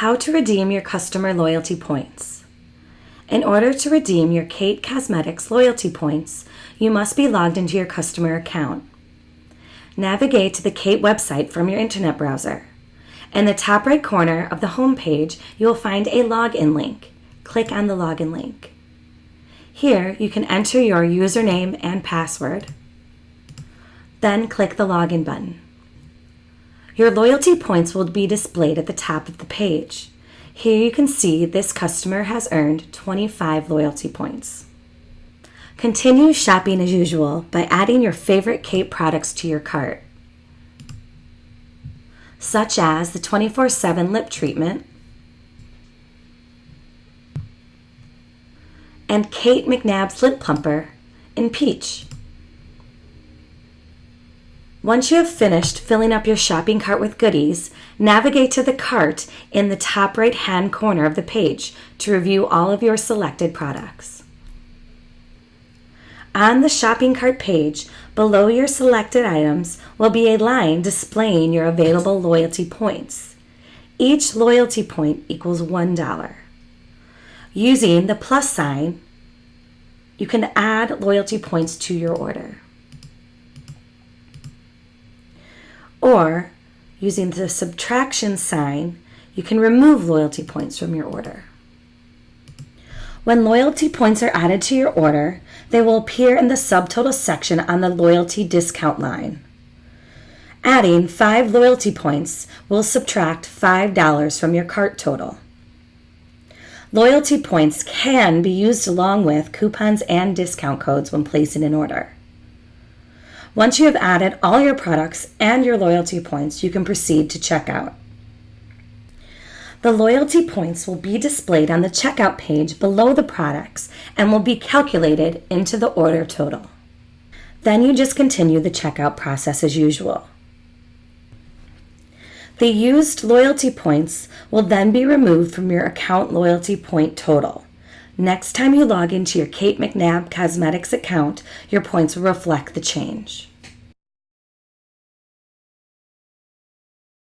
How to redeem your customer loyalty points. In order to redeem your Cate Cosmetics loyalty points, you must be logged into your customer account. Navigate to the Cate website from your internet browser. In the top right corner of the home page, you will find a login link. Click on the login link. Here, you can enter your username and password. Then click the login button. Your loyalty points will be displayed at the top of the page. Here you can see this customer has earned 25 loyalty points. Continue shopping as usual by adding your favorite Cate products to your cart, such as the 24/7 lip treatment and Cate McNabb's lip plumper in peach. Once you have finished filling up your shopping cart with goodies, navigate to the cart in the top right-hand corner of the page to review all of your selected products. On the shopping cart page, below your selected items will be a line displaying your available loyalty points. Each loyalty point equals $1. Using the plus sign, you can add loyalty points to your order. Or, using the subtraction sign, you can remove loyalty points from your order. When loyalty points are added to your order, they will appear in the subtotal section on the loyalty discount line. Adding 5 loyalty points will subtract $5 from your cart total. Loyalty points can be used along with coupons and discount codes when placing an order. Once you have added all your products and your loyalty points, you can proceed to checkout. The loyalty points will be displayed on the checkout page below the products and will be calculated into the order total. Then you just continue the checkout process as usual. The used loyalty points will then be removed from your account loyalty point total. Next time you log into your Cate McNabb Cosmetics account, your points will reflect the change.